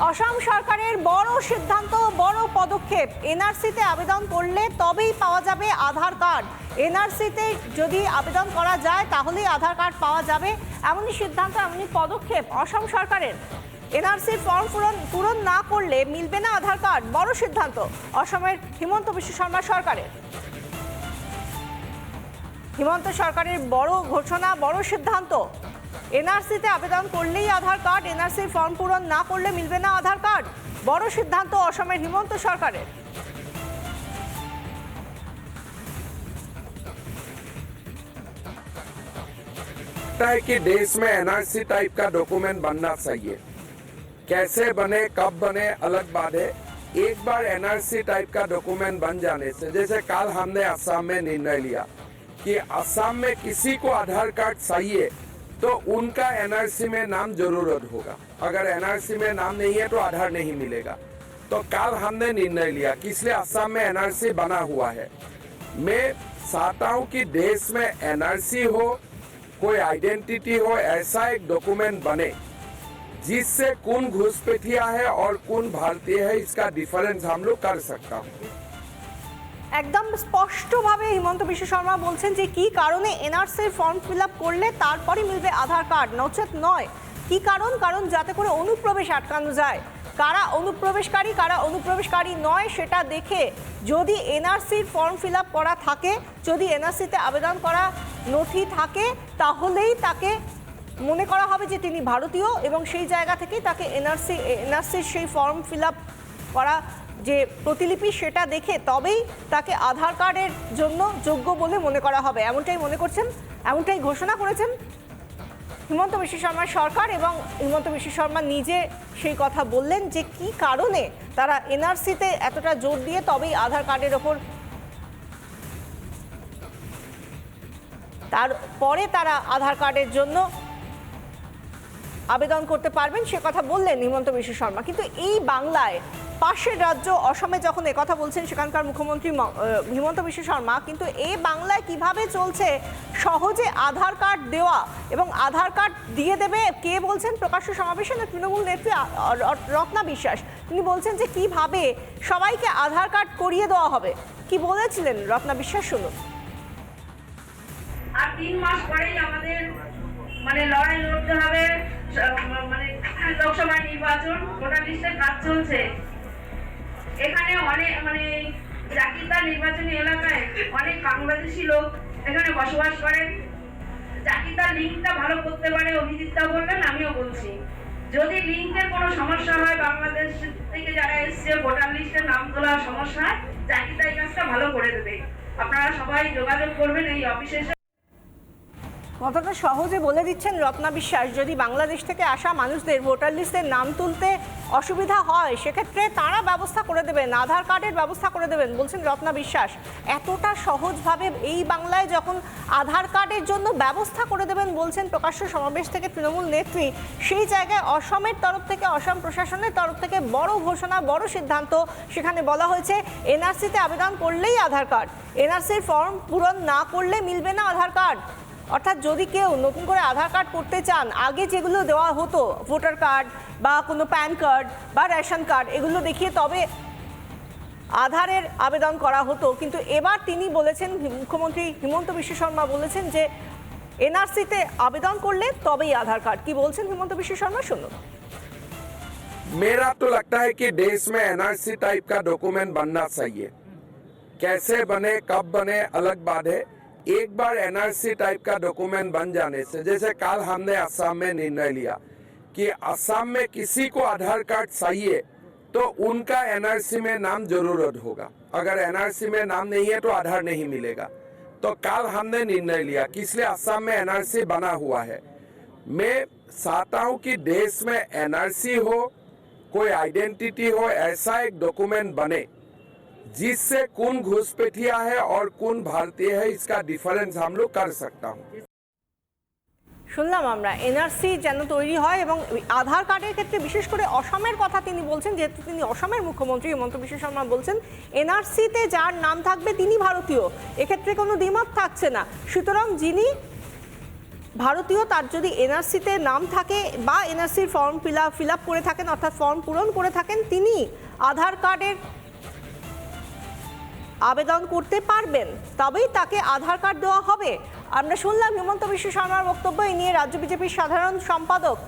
অসম সরকারের বড় সিদ্ধান্ত, বড় পদক্ষেপ। এনআরসিতে আবেদন করলে তবেই পাওয়া যাবে আধার কার্ড। এনআরসিতে যদি আবেদন করা যায় তাহলেই আধার কার্ড পাওয়া যাবে, এমনই সিদ্ধান্ত, এমনই পদক্ষেপ অসম সরকারের। এনআরসির ফর্ম পূরণ না করলে মিলবে না আধার কার্ড, বড় সিদ্ধান্ত অসমের হিমন্ত বিশ্ব শর্মা সরকারের। হিমন্ত সরকারের বড় ঘোষণা, বড় সিদ্ধান্ত। এনআরসিতে আবেদন করলেই আধার কার্ড, এনআরসির ফর্ম পূরণ না করলে মিলবে না আধার কার্ড, বড় সিদ্ধান্ত অসমের হিমন্ত সরকারের। है कि देश में एनआरसी टाइप का डॉक्यूमेंट बनना चाहिए। कैसे बने, कब बने, अलग बात है। एक बार एनआरसी टाइप का डॉक्यूमेंट बन जाने से, जैसे कल हमने असम में निर्णय लिया कि असम में किसी को आधार कार्ड चाहिए तो उनका एनआरसी में नाम जरूरत होगा। अगर एनआरसी में नाम नहीं है तो आधार नहीं मिलेगा। तो कल हमने निर्णय लिया कि इसलिए असम में एनआरसी बना हुआ है। मैं चाहता हूँ कि देश में एनआरसी हो, कोई आइडेंटिटी हो, ऐसा एक डॉक्यूमेंट बने जिससे कौन घुसपैठिया है और कौन भारतीय है इसका डिफरेंस हम लोग कर सकता हूँ। একদম স্পষ্টভাবে হিমন্ত বিশ্ব শর্মা বলছেন যে কি কারণে এনআরসির ফর্ম ফিল আপ করলে তারপরই মিলবে আধার কার্ড, নচেত নয়। কি কারণ? কারণ যাতে করে অনুপ্রবেশ আটকানো যায়। কারা অনুপ্রবেশকারী, কারা অনুপ্রবেশকারী নয় সেটা দেখে যদি এনআরসির ফর্ম ফিল আপ করা থাকে, যদি এনআরসিতে আবেদন করা নথি থাকে, তাহলেই তাকে মনে করা হবে যে তিনি ভারতীয় এবং সেই জায়গা থেকেই তাকে এনআরসির সেই ফর্ম ফিল আপ করা যে প্রতিলিপি সেটা দেখে তবেই তাকে আধার কার্ডের জন্য যোগ্য বলে মনে করা হবে। এমনটাই মনে করছেন, এমনটাই ঘোষণা করেছেন হিমন্ত বিশ্ব শর্মা সরকার। এবং হিমন্ত বিশ্ব শর্মা নিজে সেই কথা বললেন যে কি কারণে তারা এনআরসিতে এতটা জোর দিয়ে তবেই আধার কার্ডের ওপর, তারপরে তারা আধার কার্ডের জন্য আবেদন করতে পারবেন সে কথা বললেন হিমন্ত বিশ্ব শর্মা। কিন্তু এই বাংলায়, পাশের রাজ্য অসমে যখন একথা বলছেন সেখানকার মুখ্যমন্ত্রী হিমন্ত বিশ্ব শর্মা, কিন্তু এই বাংলায় কিভাবে চলছে সহজে আধার কার্ড দেওয়া এবং আধার কার্ড দিয়ে দেবে কে বলছেন প্রকাশ্য সমাবেশে? না তৃণমূল নেত্রী রত্না বিশ্বাস। তিনি বলছেন যে কিভাবে সবাইকে আধার কার্ড করিয়ে দেওয়া হবে। কি বলেছিলেন রত্না বিশ্বাস, শুনুন। আর 3 মাস পরেই আমাদের লড়াই লড়তে হবে, লোকসভা নির্বাচন, ভোটার লিস্টের কাজ চলছে। এখানে অনেক জাকিরদার নির্বাচনী এলাকায় অনেক বাংলাদেশি লোক এখানে বসবাস করেন। জাকিরদার লিঙ্কটা ভালো করতে পারে, অভিজিৎটা বললেন, আমিও বলছি। যদি লিঙ্কের কোনো সমস্যা হয়, বাংলাদেশ থেকে যারা এসছে ভোটার লিস্টের নাম তোলার সমস্যা হয়, জাকিরদা এই কাজটা ভালো করে দেবে। আপনারা সবাই যোগাযোগ করবেন এই অফিসে। কতটা সহজে বলে দিচ্ছেন রত্না বিশ্বাস। যদি বাংলাদেশ থেকে আসা মানুষদের ভোটার লিস্টের নাম তুলতে অসুবিধা হয় সেক্ষেত্রে তারা ব্যবস্থা করে দেবেন, আধার কার্ডের ব্যবস্থা করে দেবেন বলছেন রত্না বিশ্বাস। এতটা সহজভাবে এই বাংলায় যখন আধার কার্ডের জন্য ব্যবস্থা করে দেবেন বলছেন প্রকাশ্য সমাবেশ থেকে তৃণমূল নেত্রী, সেই জায়গায় অসমের তরফ থেকে, অসম প্রশাসনের তরফ থেকে বড় ঘোষণা, বড় সিদ্ধান্ত। সেখানে বলা হয়েছে এনআরসিতে আবেদন করলেই আধার কার্ড, এনআরসির ফর্ম পূরণ না করলে মিলবে না আধার কার্ড। অর্থাৎ যদি কেউ নতুন করে আধার কার্ড করতে চান, আগে যেগুলো দেওয়া হতো ভোটার কার্ড বা কোনো প্যান কার্ড বা রেশন কার্ড, এগুলো দেখিয়ে তবে আধারের আবেদন করা হতো। কিন্তু এবার তিনি বলেছেন, মুখ্যমন্ত্রী হিমন্ত বিশ্ব শর্মা বলেছেন যে এনআরসিতে আবেদন করলে তবেই আধার কার্ড। কি বলছেন হিমন্ত বিশ্ব শর্মা, শুনুন। मेरा तो लगता है कि देश में एनआरसी टाइप का डॉक्यूमेंट बनना चाहिए। कैसे बने, कब बने, अलग बात है। एक बार एनआरसी टाइप का डॉक्यूमेंट बन जाने से, जैसे कल हमने असम में निर्णय लिया कि असम में किसी को आधार कार्ड चाहिए तो उनका एनआरसी में नाम जरूरत होगा। अगर एनआरसी में नाम नहीं है तो आधार नहीं मिलेगा। तो कल हमने निर्णय लिया कि इसलिए असम में एनआरसी बना हुआ है। मैं चाहता हूं कि देश में एनआरसी हो, कोई आइडेंटिटी हो, ऐसा एक डॉक्यूमेंट बने जिससे कौन घुसपैठिया है और कौन भारतीय है इसका डिफरेंस हम लोग कर सकता हूँ। শুনলাম আমরা এনআরসি যেন তৈরি হয় এবং আধার কার্ডের ক্ষেত্রে বিশেষ করে অসমের কথা তিনি বলছেন, যেহেতু তিনি অসমের মুখ্যমন্ত্রী হিমন্ত বিশ্ব শর্মা বলছেন এনআরসিতে যার নাম থাকবে তিনি ভারতীয়, এক্ষেত্রে কোনো দ্বিমত থাকছে না। সুতরাং যিনি ভারতীয়, তার যদি এনআরসিতে নাম থাকে বা এনআরসির ফর্ম ফিল আপ করে থাকেন, অর্থাৎ ফর্ম পূরণ করে থাকেন, তিনি আধার কার্ডের আবেদন করতে পারবেন, তবেই তাকে আধার কার্ড দেওয়া হবে। আমরা শুনলাম হিমন্ত বিশ্ব শর্মার বক্তব্য। এই নিয়ে রাজ্য বিজেপির সাধারণ সম্পাদক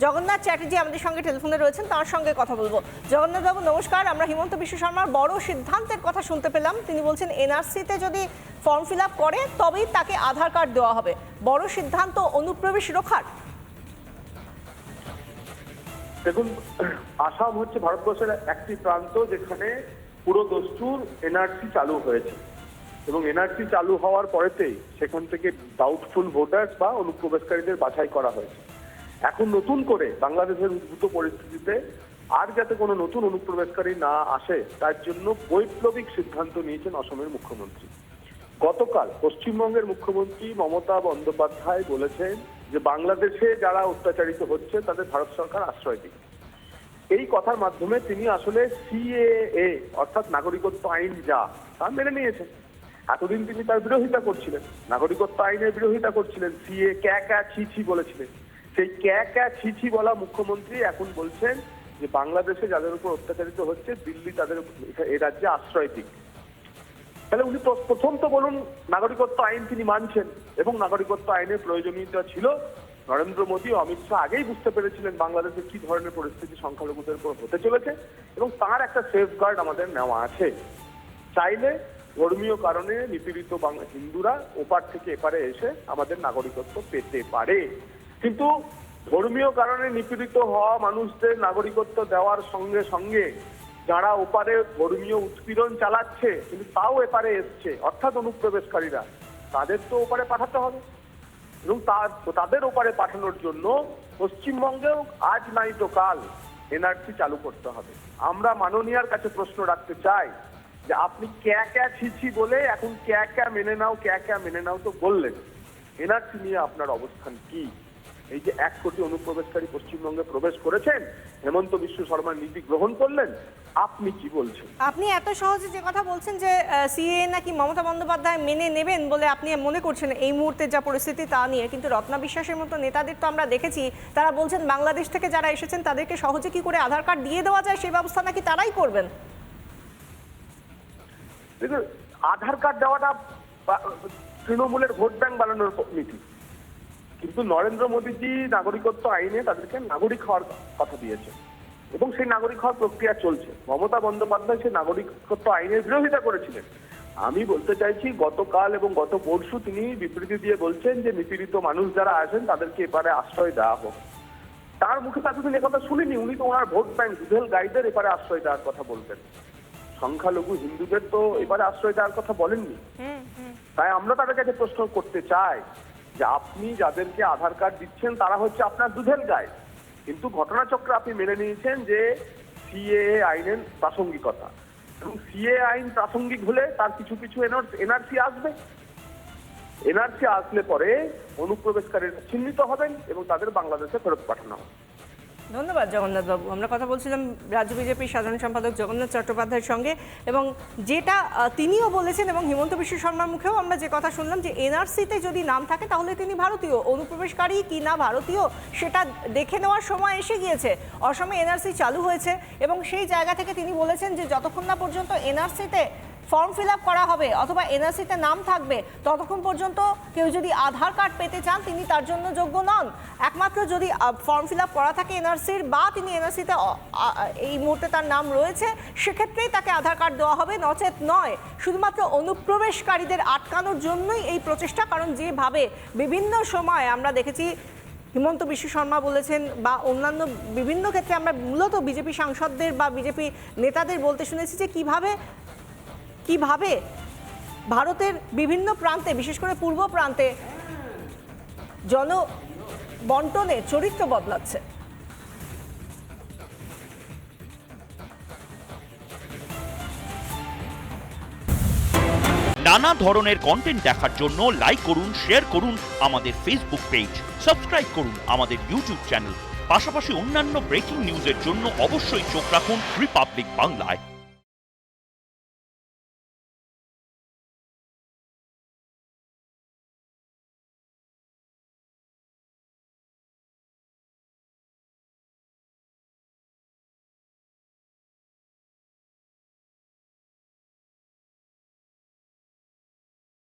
জগন্নাথ চ্যাটার্জি আমাদের সঙ্গে টেলিফোনে রয়েছেন, তার সঙ্গে কথা বলবো। জগন্নাথবাবু নমস্কার। আমরা হিমন্ত বিশ্ব শর্মার বড় সিদ্ধান্তের কথা শুনতে পেলাম। তিনি বলছেন এনআরসিতে যদি ফর্ম ফিল আপ করে তবেই তাকে আধার কার্ড দেওয়া হবে। বড় সিদ্ধান্ত অনুপ্রবেশ রোখার। দেখুন, আসাম হচ্ছে ভারতবর্ষের একটি প্রান্ত যেখানে পুরো দস্তুর এনআরসি চালু হয়েছে, এবং এনআরসি চালু হওয়ার পরেতেই সেখান থেকে ডাউটফুল ভোটার্স বা অনুপ্রবেশকারীদের বাছাই করা হয়েছে। এখন নতুন করে বাংলাদেশের উদ্ভূত পরিস্থিতিতে আর যাতে কোনো নতুন অনুপ্রবেশকারী না আসে তার জন্য বৈপ্লবিক সিদ্ধান্ত নিয়েছেন অসমের মুখ্যমন্ত্রী। গতকাল পশ্চিমবঙ্গের মুখ্যমন্ত্রী মমতা বন্দ্যোপাধ্যায় বলেছেন যে বাংলাদেশে যারা অত্যাচারিত হচ্ছে তাদের ভারত সরকার আশ্রয় দিক। এই কথার মাধ্যমে তিনি আসলে সিএএ অর্থাৎ নাগরিকত্ব আইন যা তা মেনে নিয়েছেন। এতদিন তিনি তার বিরোধিতা করছিলেন, নাগরিকত্ব আইনের বিরোধিতা করছিলেন, সিএ ক্যা ছি ছি বলেছিলেন। সেই ক্যা ছি ছি বলা মুখ্যমন্ত্রী এখন বলছেন যে বাংলাদেশে যাদের উপর অত্যাচারিত হচ্ছে দিল্লি তাদের এই রাজ্যে আশ্রয় দিক। তাহলে উনি প্রথম তো বলুন নাগরিকত্ব আইন তিনি মানছেন, এবং নাগরিকত্ব আইনের প্রয়োজনীয়তা ছিল। নরেন্দ্র মোদী ও অমিত শাহ আগেই বুঝতে পেরেছিলেন বাংলাদেশে কি ধরনের পরিস্থিতি সংখ্যালঘুদের উপর হতে চলেছে, এবং তার একটা সেফগার্ড আমাদের নেওয়া আছে। চাইলে ধর্মীয় কারণে নিপীড়িত হিন্দুরা ওপার থেকে এপারে এসে আমাদের নাগরিকত্ব পেতে পারে, কিন্তু ধর্মীয় কারণে নিপীড়িত হওয়া মানুষদের নাগরিকত্ব দেওয়ার সঙ্গে সঙ্গে যারা ওপারে ধর্মীয় উৎপীড়ন চালাচ্ছে কিন্তু তাও এপারে এসছে অর্থাৎ অনুপ্রবেশকারীরা, তাদের তো ওপারে পাঠাতে হবে, এবং তাদের ওপারে পাঠানোর জন্য পশ্চিমবঙ্গেও আজ নাই তো কাল এনআরসি চালু করতে হবে। আমরা মাননীয়ার কাছে প্রশ্ন রাখতে চাই যে আপনি ক্যা ছি ছি বলে এখন ক্যা মেনে নাও তো বললেন, এনআরসি নিয়ে আপনার অবস্থান কি? এই যে 1 কোটি অনুপ্রবেশকারী পশ্চিমবঙ্গে প্রবেশ করেছেন, হেমন্ত বিশ্ব শর্মা নীতি গ্রহণ করলেন, আপনি কি বলছেন? আপনি এত সহজে যে কথা বলছেন যে সিএএ নাকি মমতা বন্দ্যোপাধ্যায় মেনে নেবেন বলে আপনি মনে করছেন এই মুহূর্তে যা পরিস্থিতি তা নিয়ে, কিন্তু রত্না বিশ্বাসের মতো নেতাদের তো আমরা দেখেছি তারা বলছেন বাংলাদেশ থেকে যারা এসেছেন তাদেরকে সহজে কি করে আধার কার্ড দিয়ে দেওয়া যায় সেই ব্যবস্থা নাকি তারাই করবেন। দেখুন, আধার কার্ড দেওয়াটা তৃণমূলের ভোট ব্যাংক বানানোর নীতি, কিন্তু নরেন্দ্র মোদীজি নাগরিকত্ব আইনে তাদেরকে নাগরিক হওয়ার কথা দিয়েছে, এবং সেই নাগরিক হওয়ার প্রক্রিয়া চলছে। মমতা বন্দ্যোপাধ্যায় সেই নাগরিকত্ব আইনের বিরোধিতা করেছিলেন। আমি বলতে চাইছি গতকাল এবং গত পরশু তিনি বিবৃতি দিয়ে বলছেন যে নিপীড়িত মানুষ যারা আসেন তাদেরকে এপারে আশ্রয় দেওয়া হোক। তার মুখে তো এতদিন কথা শুনিনি, উনি তো ওনার ভোট ব্যাংক দুধেল গাইদের এপারে আশ্রয় দেওয়ার কথা বলতেন, সংখ্যালঘু হিন্দুদের তো এবারে আশ্রয় দেওয়ার কথা বলেননি। তাই আমরা তাদের কাছে প্রশ্ন করতে চাই যে আপনি যাদেরকে আধার কার্ড দিচ্ছেন তারা হচ্ছে আপনার দুধের গায়ে, কিন্তু ঘটনাচক্রে আপনি মেনে নিয়েছেন যে সিএএ আইনের প্রাসঙ্গিকতা, এবং সিএএ আইন প্রাসঙ্গিক হলে তার কিছু কিছু এনআরসি আসবে। এনআরসি আসলে পরে অনুপ্রবেশকারীরা চিহ্নিত হবেন এবং তাদের বাংলাদেশে ফেরত পাঠানো হবে। ধন্যবাদ জগন্নাথবাবু। আমরা কথা বলছিলাম রাজ্য বিজেপির সাধারণ সম্পাদক জগন্নাথ চট্টোপাধ্যায়ের সঙ্গে, এবং যেটা তিনিও বলেছেন এবং হিমন্ত বিশ্ব শর্মার মুখেও আমরা যে কথা শুনলাম যে এনআরসিতে যদি নাম থাকে তাহলে তিনি ভারতীয়, অনুপ্রবেশকারী কি না ভারতীয় সেটা দেখে নেওয়ার সময় এসে গিয়েছে। অসমে এনআরসি চালু হয়েছে এবং সেই জায়গা থেকে তিনি বলেছেন যে যতক্ষণ না পর্যন্ত এনআরসিতে ফর্ম ফিল আপ করা হবে অথবা এনআরসিতে নাম থাকবে ততক্ষণ পর্যন্ত কেউ যদি আধার কার্ড পেতে চান তিনি তার জন্য যোগ্য নন। একমাত্র যদি ফর্ম ফিল আপ করা থাকে এনআরসির বা তিনি এনআরসিতে এই মুহূর্তে তার নাম রয়েছে সেক্ষেত্রেই তাকে আধার কার্ড দেওয়া হবে, নচেত নয়। শুধুমাত্র অনুপ্রবেশকারীদের আটকানোর জন্যই এই প্রচেষ্টা, কারণ যেভাবে বিভিন্ন সময় আমরা দেখেছি হিমন্ত বিশ্ব শর্মা বলেছেন বা অন্যান্য বিভিন্ন ক্ষেত্রে আমরা মূলত বিজেপি সাংসদদের বা বিজেপি নেতাদের বলতে শুনেছি যে কিভাবে ভারতের বিভিন্ন প্রান্তে বিশেষ করে পূর্ব প্রান্তে জনবন্টনে চরিত্র বদলাচ্ছে। নানা ধরনের কন্টেন্ট দেখার জন্য লাইক করুন, শেয়ার করুন আমাদের ফেসবুক পেজ, সাবস্ক্রাইব করুন আমাদের ইউটিউব চ্যানেল। পাশাপাশি অন্যান্য ব্রেকিং নিউজের জন্য অবশ্যই চোখ রাখুন রিপাবলিক বাংলায়।